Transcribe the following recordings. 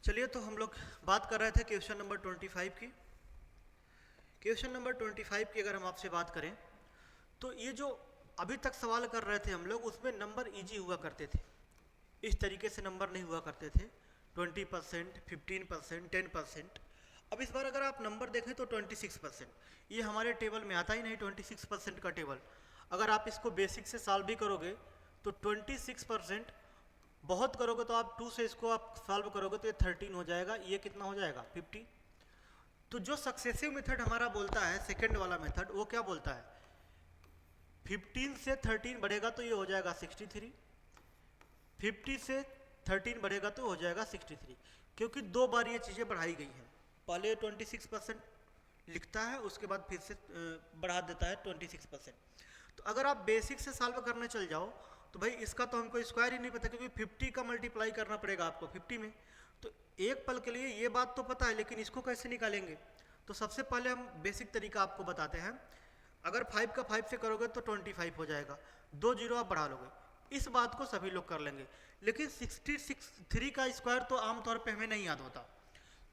चलिए, तो हम लोग बात कर रहे थे क्वेश्चन नंबर 25 की। क्वेश्चन नंबर 25 की अगर हम आपसे बात करें तो ये जो अभी तक सवाल कर रहे थे हम लोग, उसमें नंबर इजी हुआ करते थे। इस तरीके से नंबर नहीं हुआ करते थे 20%, 15%, 10%। अब इस बार अगर आप नंबर देखें तो 26%। ये हमारे टेबल में आता ही नहीं 26% का टेबल। अगर आप इसको बेसिक से सॉल्व भी करोगे तो 26%, बहुत करोगे तो आप 2 से इसको आप सॉल्व करोगे तो ये 13 हो जाएगा। ये कितना हो जाएगा 50। तो जो सक्सेसिव मेथड हमारा बोलता है, सेकंड वाला मेथड, वो क्या बोलता है 15 से 13 बढ़ेगा तो ये हो जाएगा 63, 50 से 13 बढ़ेगा तो हो जाएगा 63। क्योंकि 2 बार ये चीज़ें बढ़ाई गई हैं। पहले 26% लिखता है, उसके बाद फिर से बढ़ा देता है 26%। तो अगर आप बेसिक से सॉल्व करने चल जाओ तो भाई इसका तो हमको स्क्वायर ही नहीं पता, क्योंकि 50 का मल्टीप्लाई करना पड़ेगा आपको 50 में। तो एक पल के लिए ये बात तो पता है, लेकिन इसको कैसे निकालेंगे? तो सबसे पहले हम बेसिक तरीका आपको बताते हैं। अगर 5 का 5 से करोगे तो 25 हो जाएगा, 2 जीरो आप बढ़ा लोगे। इस बात को सभी लोग कर लेंगे, लेकिन 63 का स्क्वायर तो आमतौर पे हमें नहीं याद होता।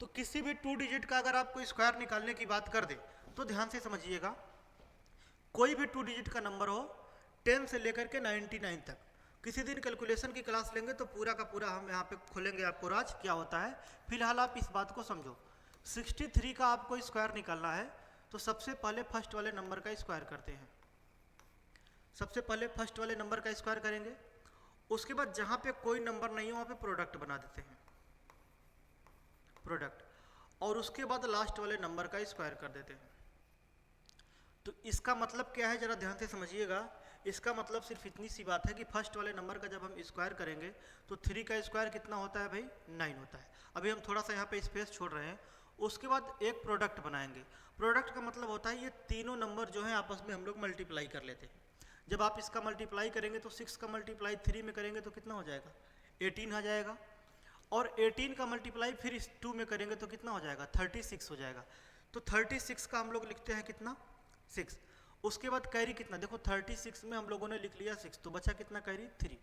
तो किसी भी 2 डिजिट का अगर आपको स्क्वायर निकालने की बात कर दे तो ध्यान से समझिएगा, कोई भी 2 डिजिट का नंबर हो 10 से लेकर के 99 तक। किसी दिन कैलकुलेशन की क्लास लेंगे तो पूरा का पूरा हम यहाँ पे खोलेंगे आपको राज क्या होता है। फिलहाल आप इस बात को समझो, 63 का आपको स्क्वायर निकालना है तो सबसे पहले फर्स्ट वाले नंबर का स्क्वायर करते हैं। सबसे पहले फर्स्ट वाले नंबर का स्क्वायर करेंगे, उसके बाद जहाँ पे कोई नंबर नहीं है वहाँ पे प्रोडक्ट बना देते हैं, प्रोडक्ट, और उसके बाद लास्ट वाले नंबर का स्क्वायर कर देते हैं। तो इसका मतलब क्या है, जरा ध्यान से समझिएगा। इसका मतलब सिर्फ इतनी सी बात है कि फर्स्ट वाले नंबर का जब हम स्क्वायर करेंगे तो 3 का स्क्वायर कितना होता है भाई 9 होता है। अभी हम थोड़ा सा यहाँ पे स्पेस छोड़ रहे हैं। उसके बाद एक प्रोडक्ट बनाएंगे। प्रोडक्ट का मतलब होता है ये तीनों नंबर जो है आपस में हम लोग मल्टीप्लाई कर लेते हैं। जब आप इसका मल्टीप्लाई करेंगे तो 6 का मल्टीप्लाई 3 में करेंगे तो कितना हो जाएगा 18 आ जाएगा, और 18 का मल्टीप्लाई फिर इस 2 में करेंगे तो कितना हो जाएगा 36 हो जाएगा। तो 36 का हम लोग लिखते हैं कितना 6। उसके बाद कैरी कितना, देखो 36 में हम लोगों ने लिख लिया 6, तो बचा कितना कैरी 3।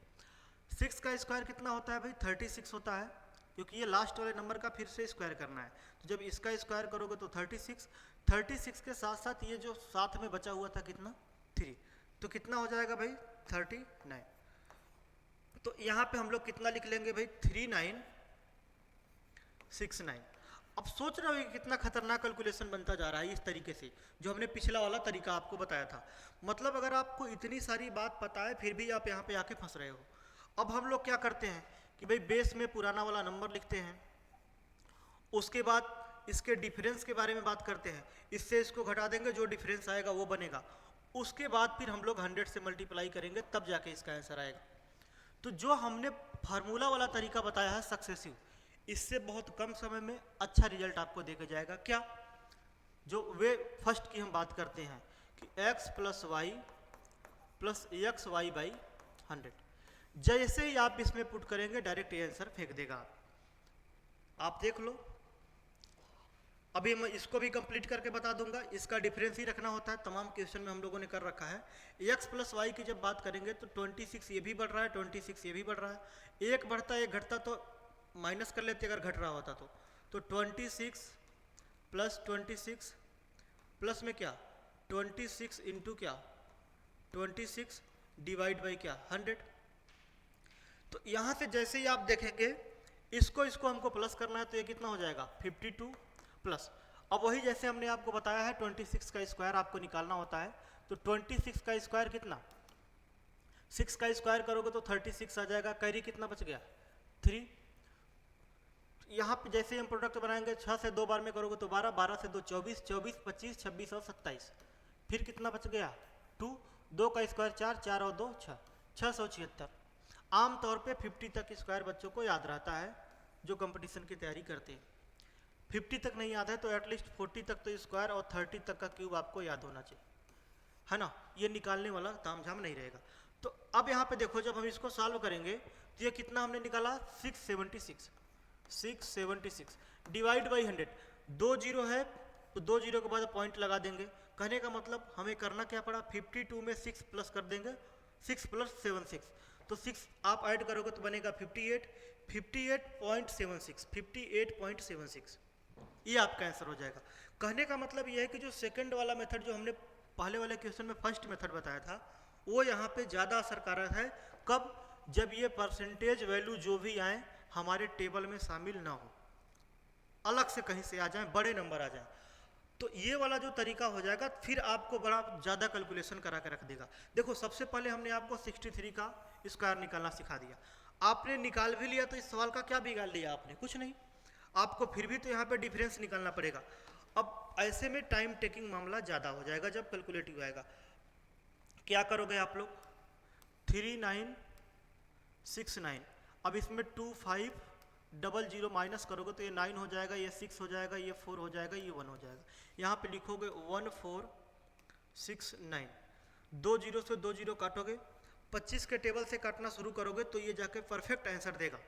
6 का स्क्वायर कितना होता है भाई 36 होता है, क्योंकि ये लास्ट वाले नंबर का फिर से स्क्वायर करना है। तो जब इसका स्क्वायर करोगे तो 36 के साथ साथ ये जो साथ में बचा हुआ था कितना 3, तो कितना हो जाएगा भाई 39। तो यहाँ पे हम लोग कितना लिख लेंगे भाई 3969। अब सोच रहे हो कि कितना खतरनाक कैलकुलेशन बनता जा रहा है इस तरीके से, जो हमने पिछला वाला तरीका आपको बताया था। मतलब अगर आपको इतनी सारी बात पता है फिर भी आप यहाँ पे आके फंस रहे हो। अब हम लोग क्या करते हैं कि भाई बेस में पुराना वाला नंबर लिखते हैं, उसके बाद इसके डिफरेंस के बारे में बात करते हैं, इससे इसको घटा देंगे, जो डिफरेंस आएगा वो बनेगा। उसके बाद फिर हम लोग 100 से मल्टीप्लाई करेंगे, तब जाके इसका आंसर आएगा। तो जो हमने फार्मूला वाला तरीका बताया है सक्सेसिव, इससे बहुत कम समय में अच्छा रिजल्ट आपको देके जाएगा। क्या, जो वे फर्स्ट की हम बात करते हैं कि x plus y plus x y by 100, जैसे ही आप इसमें पुट करेंगे डायरेक्ट आंसर फेंक देगा। आप देख लो, अभी मैं इसको भी कंप्लीट करके बता दूंगा। इसका डिफरेंस ही रखना होता है, तमाम क्वेश्चन में हम लोगों ने कर रखा है। x प्लस वाई की जब बात करेंगे तो 26 ये भी बढ़ रहा है, 26 ये भी बढ़ रहा है। एक बढ़ता एक घटता तो माइनस कर लेते अगर घट रहा होता तो 26 प्लस 26 प्लस में क्या 26 इंटू क्या 26 डिवाइड बाई क्या 100। तो यहाँ से जैसे ही आप देखेंगे इसको हमको प्लस करना है तो ये कितना हो जाएगा 52 प्लस। अब वही जैसे हमने आपको बताया है 26 का स्क्वायर आपको निकालना होता है, तो 26 का स्क्वायर कितना 6 का स्क्वायर करोगे तो 36 आ जाएगा। कैरी कितना बच गया 3। यहाँ पे जैसे हम प्रोडक्ट बनाएंगे 6 से 2 बार में करोगे तो 12, 12 से 2 24, 24 25 26 और 27, फिर कितना बच गया 2। 2 का स्क्वायर 4, 4 और 2 6, 676। आमतौर पे 50 तक स्क्वायर बच्चों को याद रहता है जो कंपटीशन की तैयारी करते हैं। 50 तक नहीं याद है तो एटलीस्ट 40 तक तो स्क्वायर और 30 तक का क्यूब आपको याद होना चाहिए, है ना। ये निकालने वाला तामझाम नहीं रहेगा। तो अब यहाँ पे देखो, जब हम इसको सॉल्व करेंगे तो ये कितना हमने निकाला 676 डिवाइड बाई 100। 2 जीरो है तो 2 जीरो के बाद पॉइंट लगा देंगे। कहने का मतलब हमें करना क्या पड़ा 52 में 6 प्लस कर देंगे, 6 प्लस 7 6, तो 6 आप ऐड करोगे तो बनेगा 58, 58.76, 58.76, ये आपका आंसर हो जाएगा। कहने का मतलब यह है कि जो सेकंड वाला मेथड जो हमने पहले वाले क्वेश्चन में फर्स्ट मेथड बताया था वो यहाँ पे ज़्यादा असरकारक है। कब? जब ये परसेंटेज वैल्यू जो भी आए हमारे टेबल में शामिल ना हो, अलग से कहीं से आ जाए, बड़े नंबर आ जाए, तो ये वाला जो तरीका हो जाएगा फिर आपको बड़ा ज़्यादा कैलकुलेशन करा के रख देगा। देखो सबसे पहले हमने आपको 63 का स्क्वायर निकालना सिखा दिया, आपने निकाल भी लिया, तो इस सवाल का क्या बिगाड़ लिया आपने? कुछ नहीं। आपको फिर भी तो यहाँ पे डिफरेंस निकालना पड़ेगा। अब ऐसे में टाइम टेकिंग मामला ज़्यादा हो जाएगा जब कैलकुलेटिव आएगा। क्या करोगे आप लोग? 3969, अब इसमें 2500 माइनस करोगे तो ये 9 हो जाएगा, ये 6 हो जाएगा, ये 4 हो जाएगा, ये 1 हो जाएगा। यहाँ पे लिखोगे 1469, 2 जीरो से 2 जीरो काटोगे, 25 के टेबल से काटना शुरू करोगे तो ये जाके परफेक्ट आंसर देगा।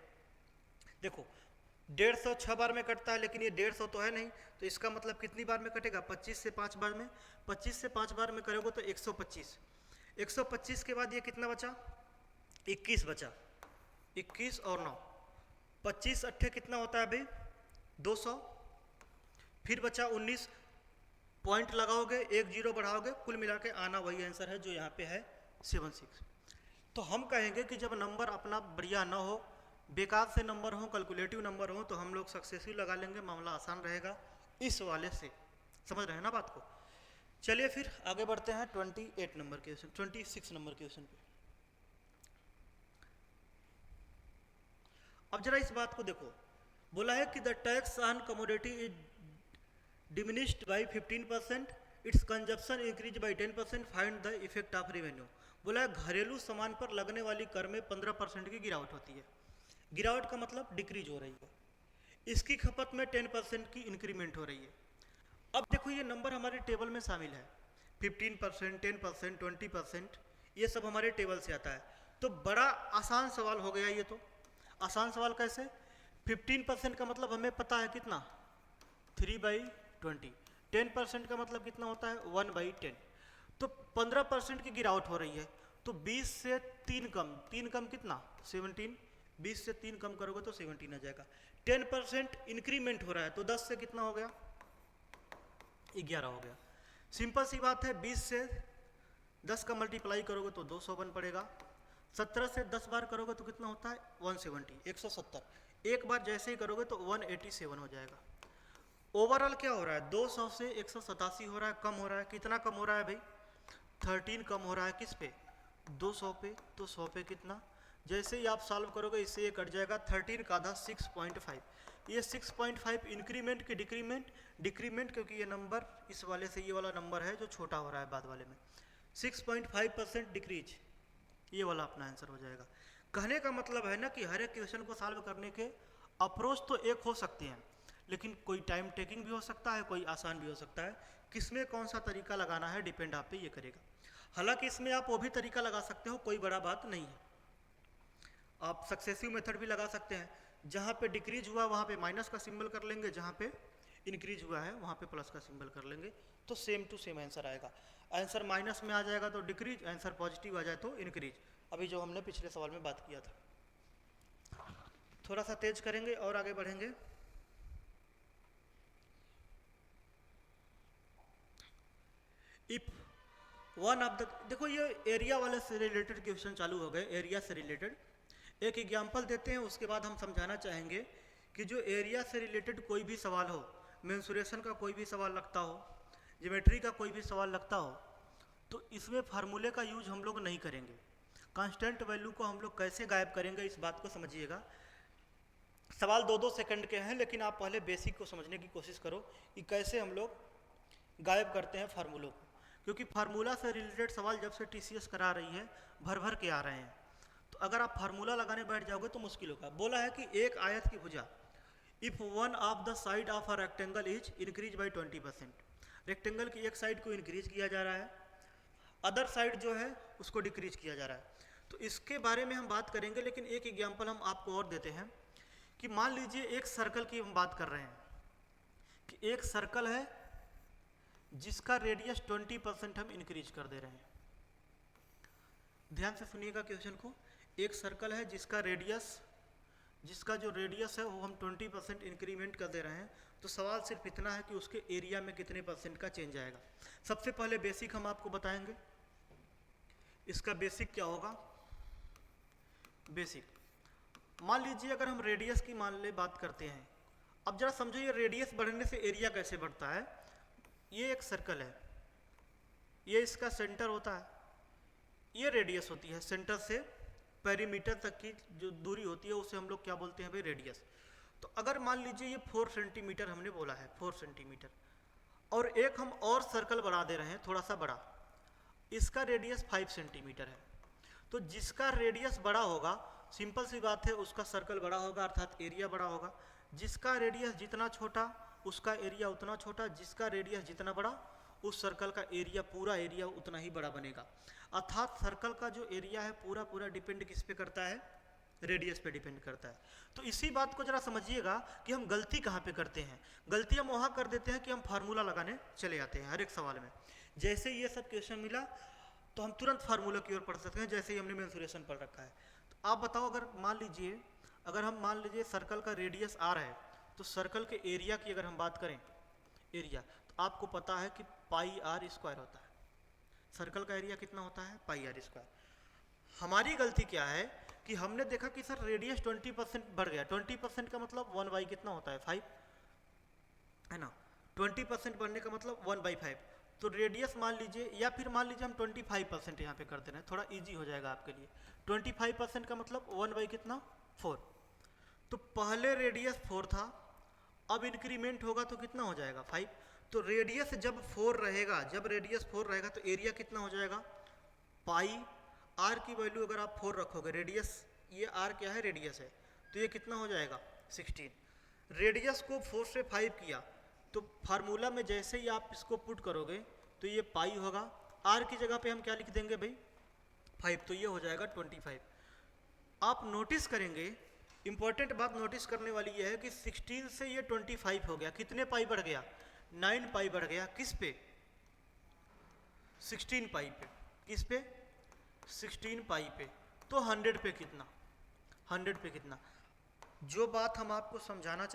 देखो 150 6 बार में कटता है, लेकिन ये 150 तो है नहीं, तो इसका मतलब कितनी बार में कटेगा? 25 से 5 बार में। 25 से 5 बार में करोगे तो 125, 125 के बाद ये कितना बचा? 21 बचा, 21 और 9, 25 अट्ठे कितना होता है भाई? 200, फिर बचा 19, पॉइंट लगाओगे, 1 जीरो बढ़ाओगे, कुल मिला के आना वही आंसर है जो यहाँ पे है 76। तो हम कहेंगे कि जब नंबर अपना बढ़िया ना हो, बेकार से नंबर हो, कैलकुलेटिव नंबर हो, तो हम लोग सक्सेसिव लगा लेंगे, मामला आसान रहेगा इस वाले से। समझ रहे हैं ना बात को? चलिए फिर आगे बढ़ते हैं 28 नंबर के क्वेश्चन, 26 नंबर के क्वेश्चन पे। अब जरा इस बात को देखो, बोला है कि the tax on commodity is diminished by 15%, it's consumption increase by 10%, find the effect of revenue. बोला है घरेलू सामान पर लगने वाली कर में 15% की गिरावट होती है। गिरावट का मतलब डिक्रीज हो रही है, इसकी खपत में 10% की इंक्रीमेंट हो रही है। अब देखो ये नंबर हमारे टेबल में शामिल है, 15%, 10%, 20%, ये सब हमारे टेबल से आता है। तो बड़ा आसान सवाल हो गया ये। तो आसान सवाल कैसे? 15% का मतलब हमें पता है कितना? 3/20। 10% का मतलब कितना होता है? 1/10। तो 15% की गिरावट हो रही है, तो 20 से 3 कम, 3 कम कितना? 17। 20 से 3 कम करोगे तो 17 आ जाएगा। 10% इंक्रीमेंट हो रहा है, तो 10 से कितना हो गया? 11 हो गया। सिंपल सी बात है, 20 से 10 का मल्टीप्लाई करोगे तो 200 बन पड़ेगा। 17 से 10 बार करोगे तो कितना होता है? 170, 170। एक बार जैसे ही करोगे तो 187 हो जाएगा। ओवरऑल क्या हो रहा है? 200 से 187 हो रहा है, कम हो रहा है। कितना कम हो रहा है भाई? 13 कम हो रहा है। किस पे? 200 पे। तो 100 पे कितना? जैसे ही आप सॉल्व करोगे इससे ये कट जाएगा, 13 का आधा 6.5। ये 6.5 इंक्रीमेंट की डिक्रीमेंट, क्योंकि ये नंबर इस वाले से ये वाला नंबर है जो छोटा हो रहा है बाद वाले में। 6.5% डिक्रीज, ये वाला अपना आंसर हो जाएगा। कहने का मतलब है ना कि हर एक क्वेश्चन को सॉल्व करने के अप्रोच तो एक हो सकते हैं, लेकिन कोई टाइम टेकिंग भी हो सकता है, कोई आसान भी हो सकता है। किसमें कौन सा तरीका लगाना है डिपेंड आप पे ये करेगा। हालांकि इसमें आप वो भी तरीका लगा सकते हो, कोई बड़ा बात नहीं है। आप सक्सेसिव मेथड भी लगा सकते हैं, जहाँ पे डिक्रीज हुआ वहाँ पे माइनस का सिंबल कर लेंगे, जहाँ पे इंक्रीज हुआ है वहाँ पे प्लस का सिंबल कर लेंगे, तो सेम टू सेम आंसर आएगा। आंसर माइनस में आ जाएगा तो डिक्रीज, आंसर पॉजिटिव आ जाए तो इंक्रीज, अभी जो हमने पिछले सवाल में बात किया था। थोड़ा सा तेज करेंगे और आगे बढ़ेंगे। इफ वन ऑफ द, देखो ये एरिया वाले से रिलेटेड क्वेश्चन चालू हो गए, एरिया से रिलेटेड। एक एग्जाम्पल देते हैं, उसके बाद हम समझाना चाहेंगे कि जो एरिया से रिलेटेड कोई भी सवाल हो, मेंसुरेशन का कोई भी सवाल लगता हो, ज्योमेट्री का कोई भी सवाल लगता हो, तो इसमें फार्मूले का यूज हम लोग नहीं करेंगे। कांस्टेंट वैल्यू को हम लोग कैसे गायब करेंगे, इस बात को समझिएगा। सवाल 2-2 सेकंड के हैं, लेकिन आप पहले बेसिक को समझने की कोशिश करो कि कैसे हम लोग गायब करते हैं फार्मूलों को, क्योंकि फार्मूला से रिलेटेड सवाल जब से टीसीएस करा रही है भर भर के आ रहे हैं, तो अगर आप फार्मूला लगाने बैठ जाओगे तो मुश्किल होगा। बोला है कि एक आयत की भुजा, if one of the side of a rectangle is increase by 20%, rectangle की एक साइड को इंक्रीज किया जा रहा है, अदर साइड जो है उसको डिक्रीज किया जा रहा है। तो इसके बारे में हम बात करेंगे, लेकिन एक एग्जाम्पल हम आपको और देते हैं कि मान लीजिए एक सर्कल की हम बात कर रहे हैं कि एक सर्कल है जिसका रेडियस 20% हम इंक्रीज कर दे रहे हैं। ध्यान से सुनिएगा क्वेश्चन को। एक सर्कल है जिसका जो रेडियस है वो हम 20% इंक्रीमेंट कर दे रहे हैं, तो सवाल सिर्फ इतना है कि उसके एरिया में कितने परसेंट का चेंज आएगा। सबसे पहले बेसिक हम आपको बताएंगे। इसका बेसिक क्या होगा? बेसिक मान लीजिए अगर हम रेडियस की बात करते हैं, अब जरा समझो ये रेडियस बढ़ने से एरिया कैसे बढ़ता है। ये एक सर्कल है, ये इसका सेंटर होता है, ये रेडियस होती है, सेंटर से पेरीमीटर तक की जो दूरी होती है उसे हम लोग क्या बोलते हैं भाई? रेडियस। तो अगर मान लीजिए ये 4 सेंटीमीटर हमने बोला है, 4 सेंटीमीटर, और एक हम और सर्कल बढ़ा दे रहे हैं थोड़ा सा बड़ा, इसका रेडियस 5 सेंटीमीटर है। तो जिसका रेडियस बड़ा होगा, सिंपल सी बात है, उसका सर्कल बड़ा होगा अर्थात एरिया बड़ा होगा। जिसका रेडियस जितना छोटा उसका एरिया उतना छोटा, जिसका रेडियस जितना बड़ा उस सर्कल का एरिया, पूरा एरिया उतना ही बड़ा बनेगा। अर्थात सर्कल का जो एरिया है पूरा डिपेंड किस पे करता है? रेडियस पे डिपेंड करता है। तो इसी बात को जरा समझिएगा कि हम गलती कहाँ पे करते हैं। गलती हम वहाँ कर देते हैं कि हम फार्मूला लगाने चले जाते हैं हर एक सवाल में। जैसे ये सब क्वेश्चन मिला तो हम तुरंत फार्मूला की ओर पढ़ सकते हैं, जैसे ही हमने मेंसुरेशन पढ़ रखा है। तो आप बताओ, अगर हम मान लीजिए सर्कल का रेडियस r है, तो सर्कल के एरिया की अगर हम बात करें, एरिया, तो आपको पता है कि पाई r स्क्वायर होता है। सर्कल का एरिया कितना होता है? पाई r स्क्वायर। हमारी गलती क्या है कि हमने देखा कि सर रेडियस 20% बढ़ गया। 20% का मतलब 1/, कितना होता है? 5, है ना। 20% बढ़ने का मतलब 1/5। तो रेडियस मान लीजिए, या फिर मान लीजिए हम 25% यहाँ पे कर दे रहे हैं, थोड़ा इजी हो जाएगा आपके लिए। 25% का मतलब 1/, कितना? 4। तो पहले रेडियस 4 था, अब इंक्रीमेंट होगा तो कितना हो जाएगा? 5। तो रेडियस जब 4 रहेगा, तो एरिया कितना हो जाएगा? पाई r की वैल्यू अगर आप 4 रखोगे, रेडियस, ये r क्या है? रेडियस है, तो ये कितना हो जाएगा? 16। रेडियस को 4 से 5 किया, तो फार्मूला में जैसे ही आप इसको पुट करोगे तो ये पाई होगा, r की जगह पे हम क्या लिख देंगे भाई? 5, तो ये हो जाएगा 25। आप नोटिस करेंगे, इंपॉर्टेंट बात नोटिस करने वाली ये है कि 16 से ये 25 हो गया। कितने पाई बढ़ गया? 9 पाई बढ़ गया। किस पे? 16 पाई पे। किस पे? 16 पाई पे। तो 100 पे कितना? 100 पे कितना? जो बात हम आपको समझाना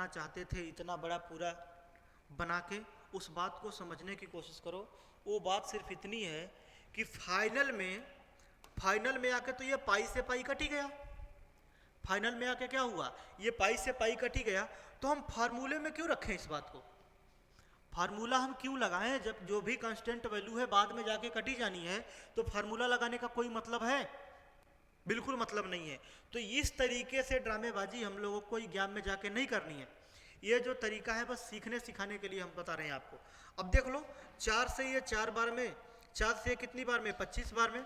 चाहते थे, इतना बड़ा पूरा बना के, उस बात को समझने की कोशिश करो। वो बात सिर्फ इतनी है कि फाइनल में आके तो ये पाई से पाई कट ही गया। फाइनल में आके क्या हुआ? ये पाई से पाई कट ही गया। तो हम फार्मूले में क्यों रखें इस बात को? फार्मूला हम क्यों लगाएं? जब जो भी कांस्टेंट वैल्यू है बाद में जाके कटी जानी है, तो फार्मूला लगाने का कोई मतलब है? बिल्कुल मतलब नहीं है। तो इस तरीके से ड्रामेबाजी हम लोगों को एग्जाम में जाके नहीं करनी है। ये जो तरीका है बस सीखने सिखाने के लिए हम बता रहे हैं आपको। अब देख लो, 4 से ये 4 बार में, 4 से कितनी बार में? 25 बार में,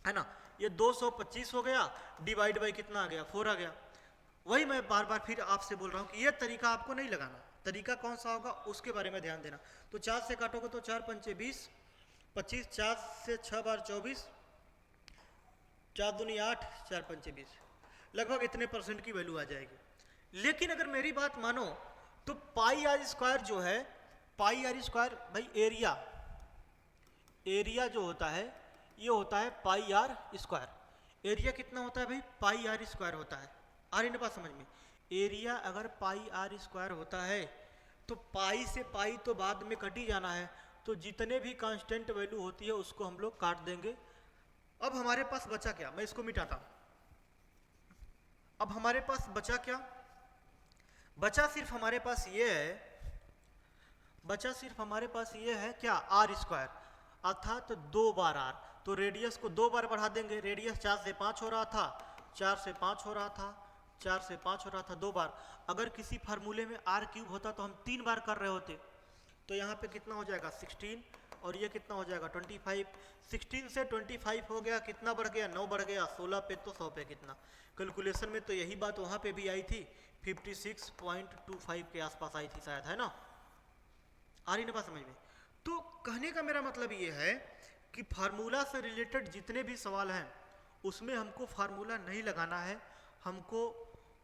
है ना। ये 225 हो गया, डिवाइड बाई कितना आ गया? 4 आ गया। वही मैं बार बार फिर आपसे बोल रहा हूँ कि ये तरीका आपको नहीं लगाना। तरीका कौन सा होगा उसके बारे में ध्यान देना। तो 4 से काटोगे तो 4 पंचे 20, 25, 4 से 6 बार 24, 4 दूनी 8, 4 पंचे 20, लगभग इतने परसेंट की वैल्यू आ जाएगी। लेकिन अगर मेरी बात मानो तो पाई r स्क्वायर जो है, पाई r स्क्वायर भाई एरिया जो होता है ये होता है पाई r स्क्वायर। एरिया कितना होता है भाई? पाई r स्क्वायर होता है। आ रही ना बात समझ में? एरिया अगर पाई r स्क्वायर होता है तो पाई से पाई तो बाद में कट ही जाना है, तो जितने भी कांस्टेंट वैल्यू होती है उसको हम लोग काट देंगे। अब हमारे पास बचा क्या? मैं इसको मिटाता हूं। अब हमारे पास बचा क्या? बचा सिर्फ हमारे पास ये है क्या? r स्क्वायर, अर्थात 2 बार r। तो रेडियस को 2 बार बढ़ा देंगे। रेडियस 4 से 5 हो रहा था, 4 से 5 हो रहा था, 4 से 5 हो रहा था, 2 बार। अगर किसी फार्मूले में r क्यूब होता तो हम 3 बार कर रहे होते। तो यहाँ पे कितना हो जाएगा? 16, और ये कितना हो जाएगा? 25। 16 से 25 हो गया, कितना बढ़ गया? 9 बढ़ गया। 16 पे तो 100 पे कितना? कैलकुलेशन में तो यही बात वहाँ पे भी आई थी, 56.25 के आसपास आई थी शायद, है ना। आ रही ना बात समझ में? तो कहने का मेरा मतलब ये है कि फार्मूला से रिलेटेड जितने भी सवाल हैं उसमें हमको फार्मूला नहीं लगाना है, हमको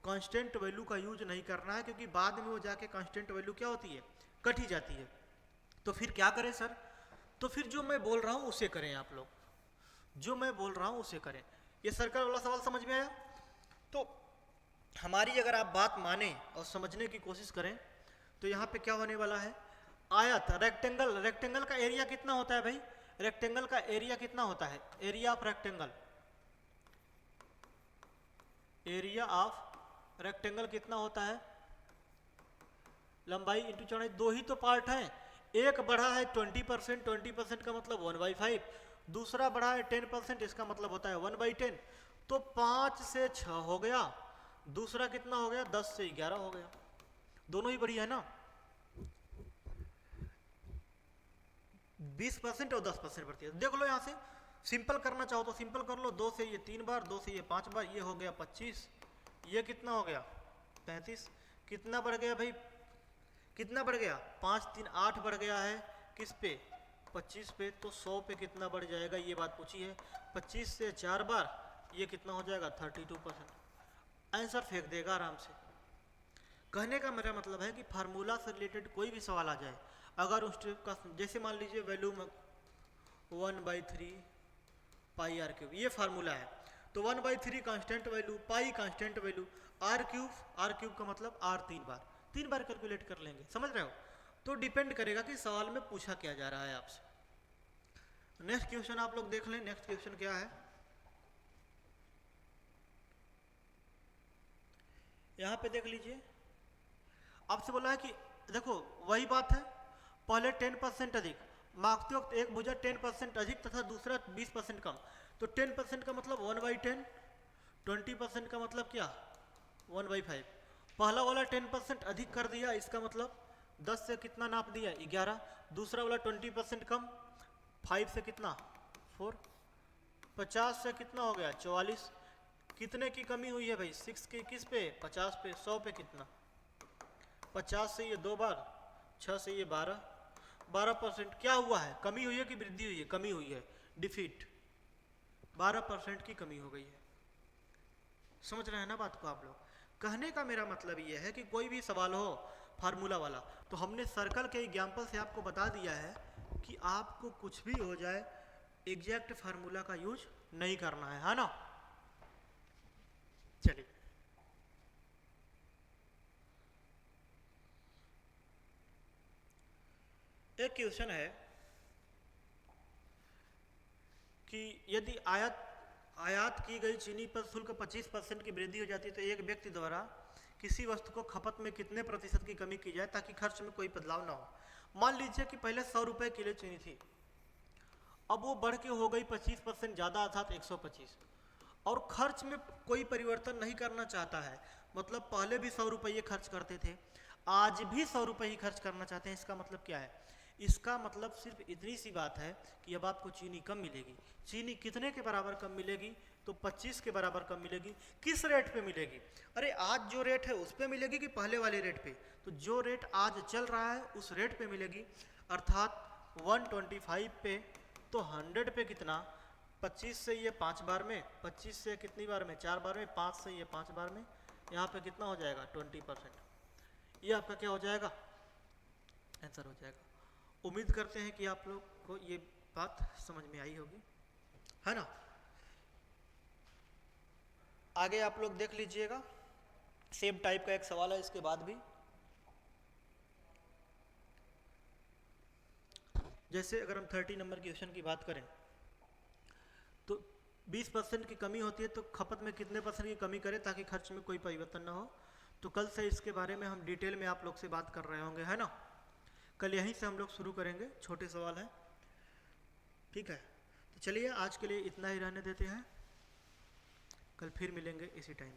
कांस्टेंट वैल्यू का यूज नहीं करना है, क्योंकि बाद में वो जाके कांस्टेंट वैल्यू क्या होती है? कट ही जाती है। तो फिर क्या करें सर? तो फिर जो मैं बोल रहा हूँ उसे करें आप लोग। जो मैं बोल रहा हूँ उसे करें। ये सर्कल वाला सवाल समझ में आया? तो हमारी अगर आप बात माने और समझने की कोशिश करें तो यहाँ पे क्या होने वाला है, आयत रेक्टेंगल, रेक्टेंगल का एरिया कितना होता है भाई, रेक्टेंगल का एरिया कितना होता है, area of rectangle, area of rectangle कितना होता है, लंबाई इंटू चौड़ाई, दो ही तो पार्ट हैं, एक बढ़ा है 20%, 20% का मतलब 1/5, दूसरा बढ़ा है 10%, इसका मतलब होता है 1/10, तो 5 से 6 हो गया, दूसरा कितना हो गया 10 से 11 हो गया, दोनों ही बढ़िया है ना, 20% और 10% बढ़ती है। देख लो यहाँ से सिंपल करना चाहो तो सिंपल कर लो, 2 से ये 3 बार, 2 से ये 5 बार, ये हो गया 25, ये कितना हो गया 35, कितना बढ़ गया भाई, कितना बढ़ गया 5 3 8 बढ़ गया है, किस पे 25 पे, तो 100 पे कितना बढ़ जाएगा ये बात पूछी है, 25 से 4 बार ये कितना हो जाएगा 32%, आंसर फेंक देगा आराम से। कहने का मेरा मतलब है कि फार्मूला से रिलेटेड कोई भी सवाल आ जाए, अगर उस टाइप का, जैसे मान लीजिए वैल्यू 1/3 पाई आर क्यूब, ये फार्मूला है, तो 1/3 constant value, pi constant value, r cube का मतलब आर 3 बार कैलकुलेट कर लेंगे, समझ रहे हो? तो डिपेंड करेगा कि सवाल में पूछा क्या जा रहा है आपसे। नेक्स्ट क्वेश्चन आप लोग देख लें, नेक्स्ट क्वेश्चन क्या है, यहाँ पे देख लीजिए, आपसे बोला है कि देखो वही बात है, पहले 10% अधिक, मांगते वक्त एक भुजा 10% अधिक तथा दूसरा 20% कम, तो 10% का मतलब 1/10, 20% का मतलब क्या 1/5, पहला वाला 10% अधिक कर दिया, इसका मतलब 10 से कितना नाप दिया 11, दूसरा वाला 20% कम, 5 से कितना 4, 50 से कितना हो गया 44, कितने की कमी हुई है भाई 6 की, किस पे 50 पे, 100 पे कितना 50 से ये 2 बार, 6 से ये 12%, क्या हुआ है कमी हुई है कि वृद्धि हुई है, कमी हुई है, डिफीट 12% की कमी हो गई है, समझ रहे हैं ना बात को आप लोग? कहने का मेरा मतलब ये है कि कोई भी सवाल हो फार्मूला वाला, तो हमने सर्कल के एग्जाम्पल से आपको बता दिया है कि आपको कुछ भी हो जाए एग्जैक्ट फार्मूला का यूज नहीं करना है ना। चलिए एक क्वेश्चन है कि यदि आयात की गई चीनी पर शुल्क 25% की वृद्धि हो जाती है तो एक व्यक्ति द्वारा किसी वस्तु को खपत में कितने प्रतिशत की कमी की जाए ताकि खर्च में कोई बदलाव ना हो। मान लीजिए कि पहले 100 रुपये किलो चीनी थी, अब वो बढ़ के हो गई 25% ज़्यादा अर्थात 125, और खर्च में कोई परिवर्तन नहीं करना चाहता है, मतलब पहले भी 100 रुपये खर्च करते थे, आज भी 100 रुपये ही खर्च करना चाहते हैं, इसका मतलब क्या है? इसका मतलब सिर्फ इतनी सी बात है कि अब आपको चीनी कम मिलेगी। चीनी कितने के बराबर कम मिलेगी? तो 25 के बराबर कम मिलेगी। किस रेट पे मिलेगी? अरे आज जो रेट है उस पे मिलेगी कि पहले वाले रेट पे? तो जो रेट आज चल रहा है उस रेट पे मिलेगी, अर्थात 125 पे। तो 100 पे कितना? 25 से ये 5 बार में, 25 से कितनी बार में? 4 बार में, 5 से ये 5 बार में, यहाँ पे कितना हो जाएगा? 20%। ये आपका क्या हो जाएगा? आंसर हो जाएगा। उम्मीद करते हैं कि आप लोग को ये बात समझ में आई होगी, है ना। आगे आप लोग देख लीजिएगा, सेम टाइप का एक सवाल है इसके बाद भी। जैसे अगर हम 30 नंबर क्वेश्चन की बात करें तो 20% की कमी होती है, तो खपत में कितने % की कमी करें ताकि खर्च में कोई परिवर्तन ना हो। तो कल से इसके बारे में हम डिटेल में आप लोग से बात कर रहे होंगे, है ना। कल यहीं से हम लोग शुरू करेंगे, छोटे सवाल हैं, ठीक है। तो चलिए आज के लिए इतना ही रहने देते हैं, कल फिर मिलेंगे इसी टाइम पे।